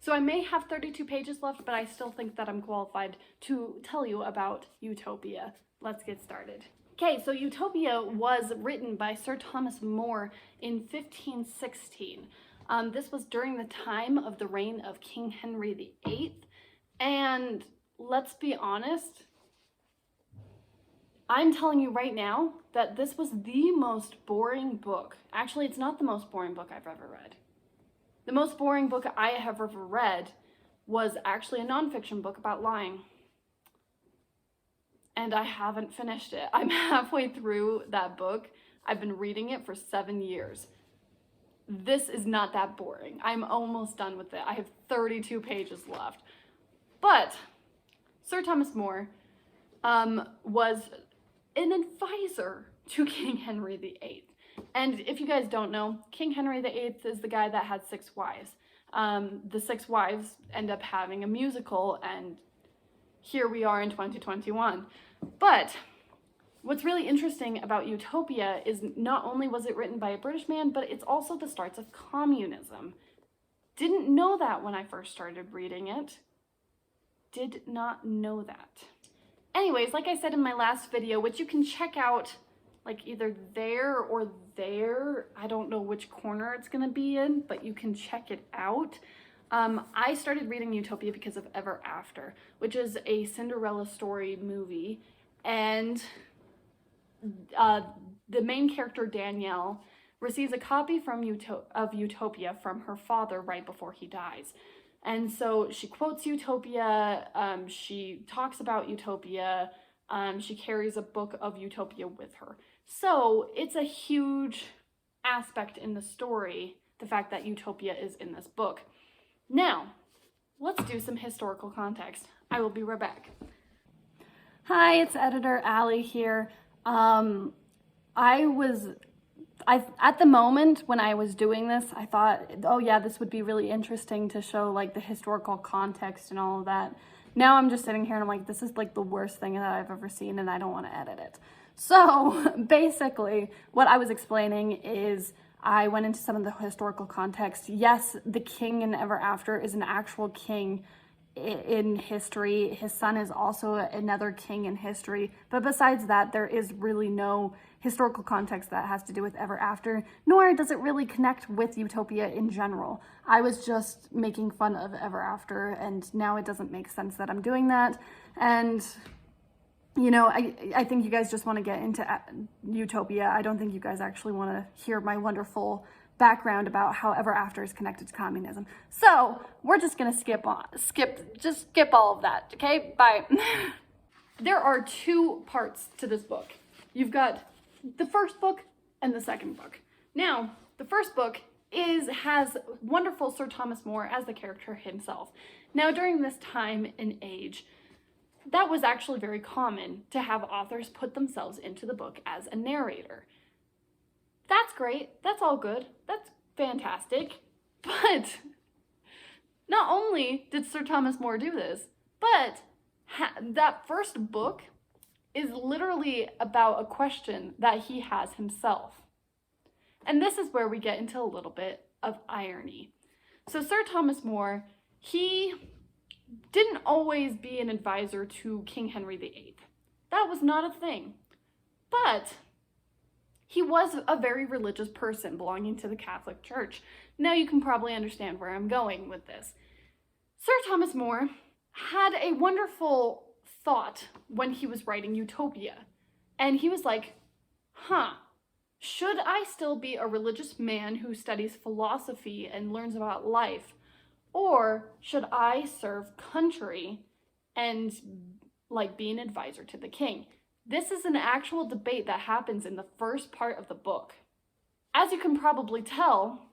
So I may have 32 pages left, but I still think that I'm qualified to tell you about Utopia. Let's get started. Okay, so Utopia was written by Sir Thomas More in 1516. This was during the time of the reign of King Henry VIII, and let's be honest, I'm telling you right now that this was the most boring book. Actually, it's not the most boring book I've ever read. The most boring book I have ever read was actually a nonfiction book about lying. And I haven't finished it. I'm halfway through that book. I've been reading it for 7 years. This is not that boring. I'm almost done with it. I have 32 pages left. But Sir Thomas More was an advisor to King Henry VIII. And if you guys don't know, King Henry VIII is the guy that had 6 wives. The 6 wives end up having a musical, and here we are in 2021. But what's really interesting about Utopia is not only was it written by a British man, but it's also the starts of communism. Didn't know that when I first started reading it. Did not know that. Anyways, like I said in my last video, which you can check out like either there or there, I don't know which corner it's gonna be in, but you can check it out. I started reading Utopia because of Ever After, which is a Cinderella story movie, and the main character, Danielle, receives a copy of Utopia from her father right before he dies. And so she quotes Utopia, she talks about Utopia, she carries a book of Utopia with her. So it's a huge aspect in the story, the fact that Utopia is in this book. Now, let's do some historical context. I will be right back. Hi, it's editor Allie here. At the moment when I was doing this, I thought, oh yeah, this would be really interesting to show like the historical context and all of that. Now I'm just sitting here and I'm like, this is like the worst thing that I've ever seen and I don't want to edit it. So basically what I was explaining is I went into some of the historical context. Yes, the king in Ever After is an actual king in history. His son is also another king in history. But besides that, there is really no historical context that has to do with Ever After, nor does it really connect with Utopia in general. I was just making fun of Ever After, and now it doesn't make sense that I'm doing that. And you know, I think you guys just want to get into Utopia. I don't think you guys actually want to hear my wonderful background about how Ever After is connected to communism. So we're just gonna skip all of that, okay? Bye. There are 2 parts to this book. You've got the first book and the second book. Now, the first book has wonderful Sir Thomas More as the character himself. Now, during this time and age, that was actually very common to have authors put themselves into the book as a narrator. That's great, that's all good, that's fantastic, but not only did Sir Thomas More do this, but that first book is literally about a question that he has himself. And this is where we get into a little bit of irony. So Sir Thomas More, he didn't always be an advisor to King Henry VIII. That was not a thing. But he was a very religious person belonging to the Catholic Church. Now you can probably understand where I'm going with this. Sir Thomas More had a wonderful thought when he was writing Utopia. And he was like, should I still be a religious man who studies philosophy and learns about life? Or should I serve country and like be an advisor to the king? This is an actual debate that happens in the first part of the book. As you can probably tell,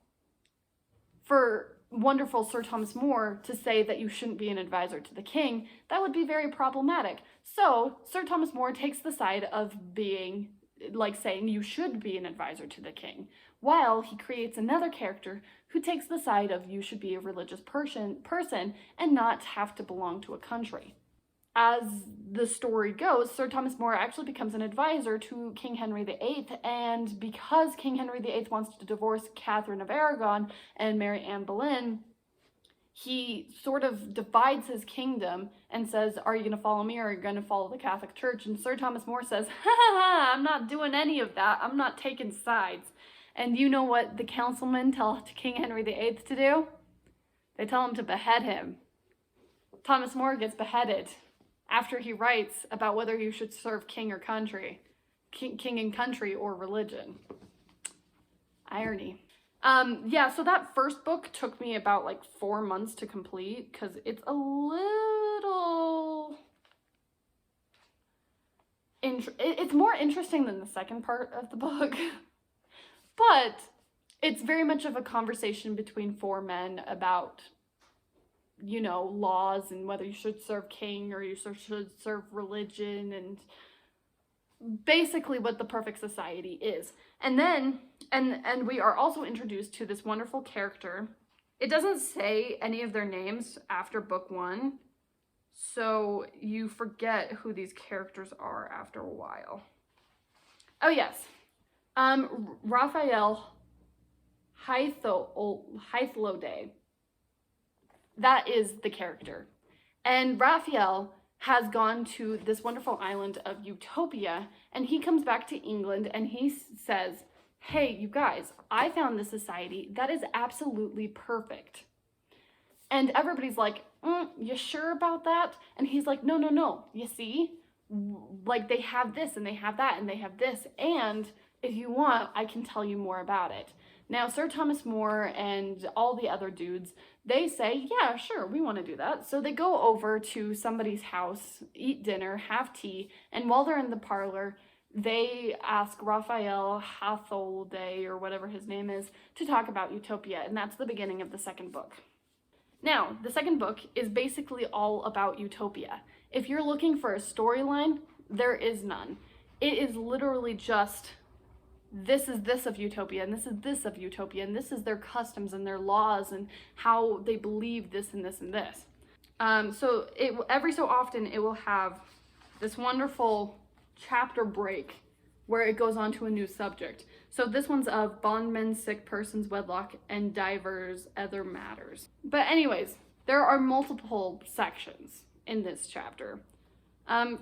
for wonderful Sir Thomas More to say that you shouldn't be an advisor to the king, that would be very problematic. So Sir Thomas More takes the side of being, like saying you should be an advisor to the king, while he creates another character who takes the side of you should be a religious person and not have to belong to a country. As the story goes, Sir Thomas More actually becomes an advisor to King Henry VIII, and because King Henry VIII wants to divorce Catherine of Aragon and marry Anne Boleyn, he sort of divides his kingdom and says, are you going to follow me or are you going to follow the Catholic Church? And Sir Thomas More says, ha ha ha, I'm not doing any of that. I'm not taking sides. And you know what the councilmen tell King Henry VIII to do? They tell him to behead him. Thomas More gets beheaded after he writes about whether you should serve king or country. King and country or religion. Irony. Yeah, so that first book took me about like 4 months to complete because it's a little... it's more interesting than the second part of the book. But it's very much of a conversation between 4 men about, you know, laws and whether you should serve king or you should serve religion and basically what the perfect society is. And then, and we are also introduced to this wonderful character. It doesn't say any of their names after book 1, so you forget who these characters are after a while. Oh yes, Raphael Hythlode. That is the character. And Raphael has gone to this wonderful island of Utopia, and he comes back to England and he says, hey, you guys, I found this society that is absolutely perfect. And everybody's like, you sure about that? And he's like, no, you see? Like, they have this, and they have that, and they have this, and if you want, I can tell you more about it. Now, Sir Thomas More and all the other dudes, they say, yeah, sure, we want to do that. So they go over to somebody's house, eat dinner, have tea, and while they're in the parlor, they ask Raphael Hythlode, or whatever his name is, to talk about Utopia, and that's the beginning of the second book. Now, the second book is basically all about Utopia. If you're looking for a storyline, there is none. It is literally just... this is this of Utopia, and this is this of Utopia, and this is their customs and their laws and how they believe this and this and this. So every so often it will have this wonderful chapter break where it goes on to a new subject. So this one's of bondmen, sick persons, wedlock, and divers other matters. But anyways, there are multiple sections in this chapter.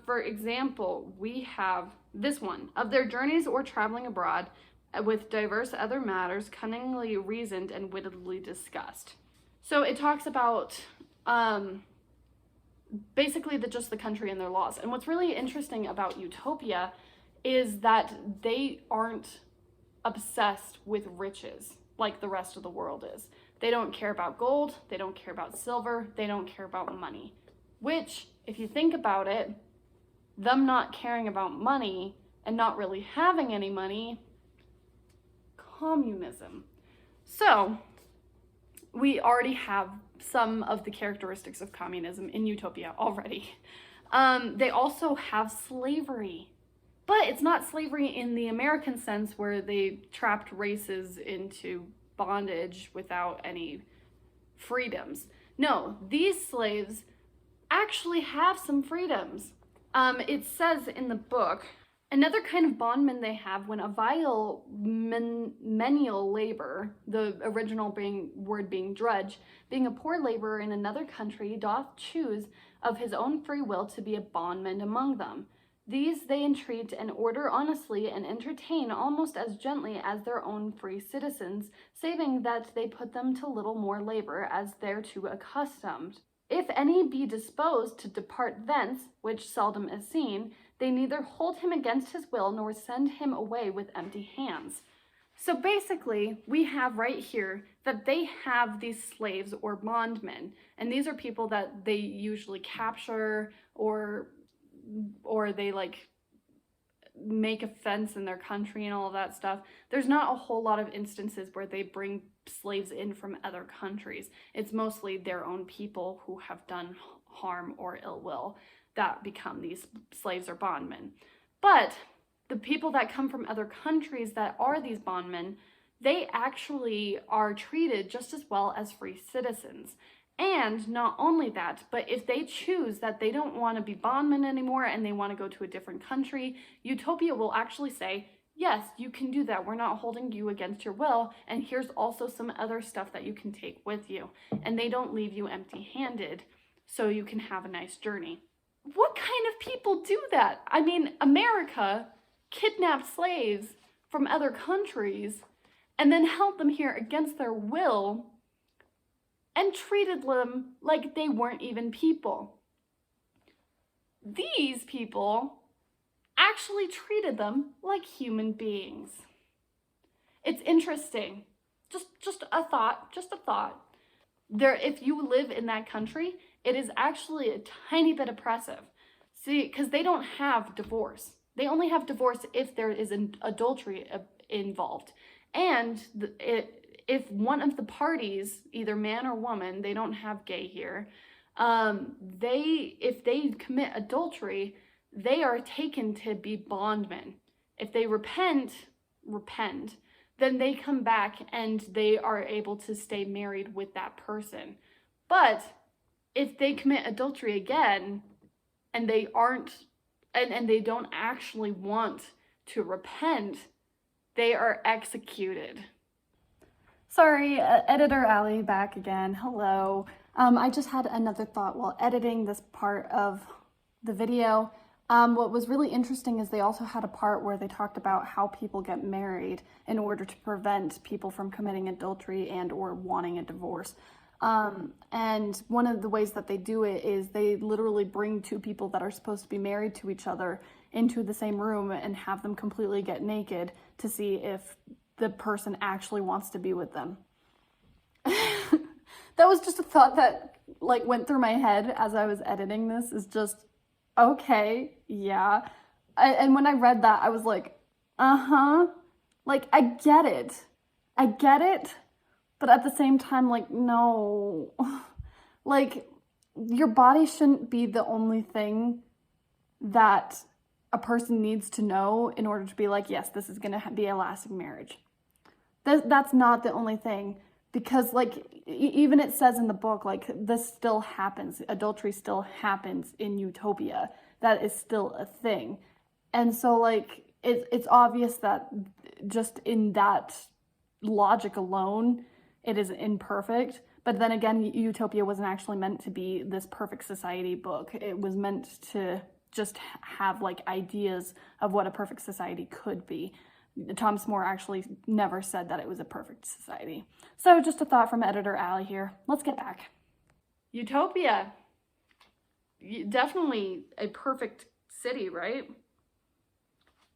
For example, we have this one, of their journeys or traveling abroad with diverse other matters, cunningly reasoned and wittily discussed. So it talks about basically just the country and their laws. And what's really interesting about Utopia is that they aren't obsessed with riches like the rest of the world is. They don't care about gold, they don't care about silver, they don't care about money. Which, if you think about it, them not caring about money and not really having any money, communism. So, we already have some of the characteristics of communism in Utopia already. They also have slavery, but it's not slavery in the American sense where they trapped races into bondage without any freedoms. No, these slaves actually have some freedoms. It says in the book, another kind of bondman they have when a vile menial labor, the original word being drudge, being a poor laborer in another country, doth choose of his own free will to be a bondman among them. These they entreat and order honestly and entertain almost as gently as their own free citizens, saving that they put them to little more labor as thereto accustomed. If any be disposed to depart thence, which seldom is seen, they neither hold him against his will nor send him away with empty hands. So basically, we have right here that they have these slaves or bondmen, and these are people that they usually capture or they like make a fence in their country and all of that stuff. There's not a whole lot of instances where they bring slaves in from other countries. It's mostly their own people who have done harm or ill will that become these slaves or bondmen. But the people that come from other countries that are these bondmen, they actually are treated just as well as free citizens. And not only that, but if they choose that they don't want to be bondmen anymore and they want to go to a different country, Utopia will actually say, yes, you can do that. We're not holding you against your will. And here's also some other stuff that you can take with you. And they don't leave you empty-handed, so you can have a nice journey. What kind of people do that? I mean, America kidnapped slaves from other countries and then held them here against their will and treated them like they weren't even people. These people actually treated them like human beings. It's interesting. Just a thought. If you live in that country, it is actually a tiny bit oppressive. See, because they don't have divorce. They only have divorce if there is an adultery involved. And if one of the parties, either man or woman, they don't have gay here, if they commit adultery, they are taken to be bondmen. If they repent, then they come back and they are able to stay married with that person. But if they commit adultery again and they aren't, and they don't actually want to repent, they are executed. Sorry, Editor Allie back again. Hello. I just had another thought while editing this part of the video. What was really interesting is they also had a part where they talked about how people get married in order to prevent people from committing adultery and or wanting a divorce. And one of the ways that they do it is they literally bring two people that are supposed to be married to each other into the same room and have them completely get naked to see if the person actually wants to be with them. That was just a thought that like went through my head as I was editing this, is just, okay, yeah. And when I read that, I was like, like, I get it, but at the same time, like, no. Like, your body shouldn't be the only thing that a person needs to know in order to be like, yes, this is gonna be a lasting marriage. That's not the only thing, because like even it says in the book, like, this still happens, adultery still happens in Utopia. That is still a thing. And so like it's obvious that just in that logic alone, it is imperfect. But then again, Utopia wasn't actually meant to be this perfect society book. It was meant to just have like ideas of what a perfect society could be. Thomas More actually never said that it was a perfect society. So just a thought from Editor Allie here. Let's get back. Utopia. Definitely a perfect city, right?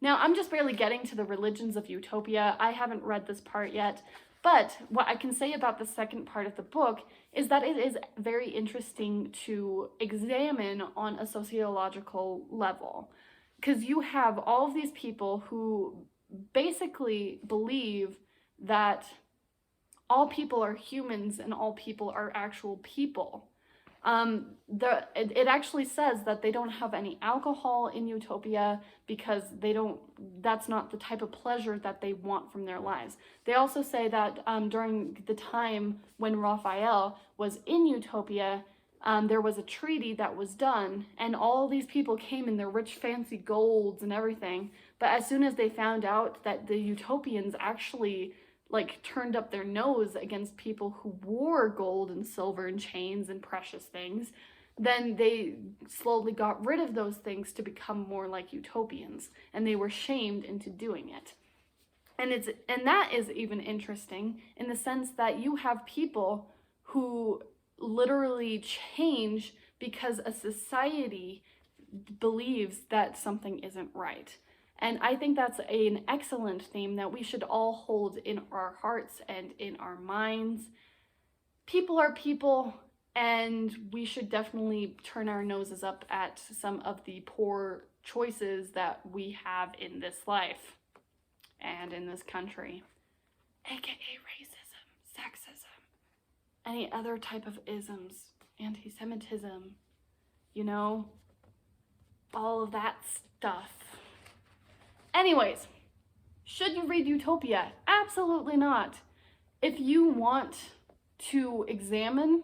Now, I'm just barely getting to the religions of Utopia. I haven't read this part yet. But what I can say about the second part of the book is that it is very interesting to examine on a sociological level. Because you have all of these people who basically believe that all people are humans and all people are actual people. It actually says that they don't have any alcohol in Utopia because that's not the type of pleasure that they want from their lives. They also say that during the time when Raphael was in Utopia, there was a treaty that was done, and all these people came in their rich fancy golds and everything, but as soon as they found out that the Utopians actually like turned up their nose against people who wore gold and silver and chains and precious things, then they slowly got rid of those things to become more like utopians, and they were shamed into doing it. And that is even interesting in the sense that you have people who literally change because a society believes that something isn't right. And I think that's an excellent theme that we should all hold in our hearts and in our minds. People are people, and we should definitely turn our noses up at some of the poor choices that we have in this life and in this country, aka racism, sexism, any other type of isms, anti-Semitism, you know, all of that stuff. Anyways, should you read Utopia? Absolutely not. If you want to examine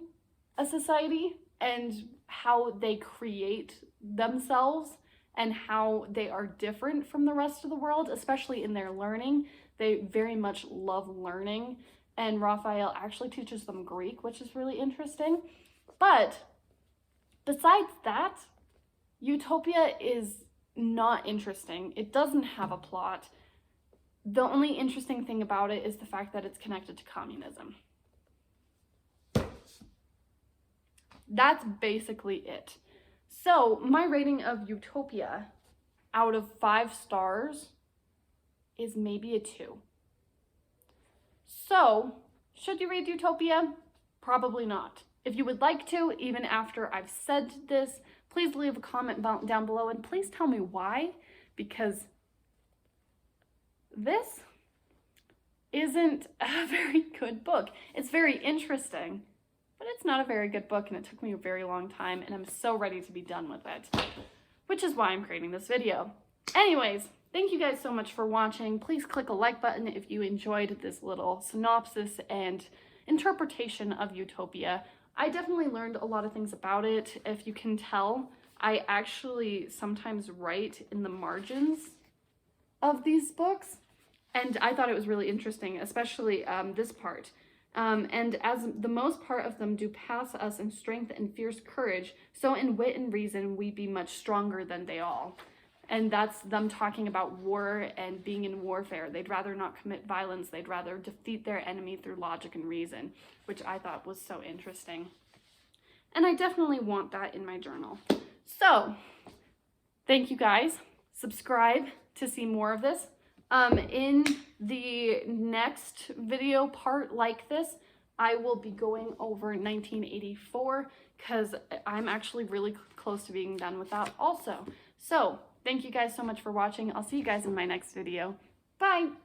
a society and how they create themselves and how they are different from the rest of the world, especially in their learning. They very much love learning, and Raphael actually teaches them Greek, which is really interesting. But besides that, Utopia is not interesting. It doesn't have a plot. The only interesting thing about it is the fact that it's connected to communism. That's basically it. So my rating of Utopia out of 5 stars is maybe a 2. So should you read Utopia? Probably not. If you would like to, even after I've said this, please leave a comment down below and please tell me why, because this isn't a very good book. It's very interesting, but it's not a very good book, and it took me a very long time, and I'm so ready to be done with it, which is why I'm creating this video. Anyways, thank you guys so much for watching. Please click a like button if you enjoyed this little synopsis and interpretation of Utopia. I definitely learned a lot of things about it. If you can tell, I actually sometimes write in the margins of these books, and I thought it was really interesting, especially this part. And as the most part of them do pass us in strength and fierce courage, so in wit and reason we be much stronger than they all. And that's them talking about war and being in warfare. They'd rather not commit violence. They'd rather defeat their enemy through logic and reason, which I thought was so interesting. And I definitely want that in my journal. So, thank you guys. Subscribe to see more of this. In the next video part like this, I will be going over 1984 because I'm actually really close to being done with that also. So, thank you guys so much for watching. I'll see you guys in my next video. Bye!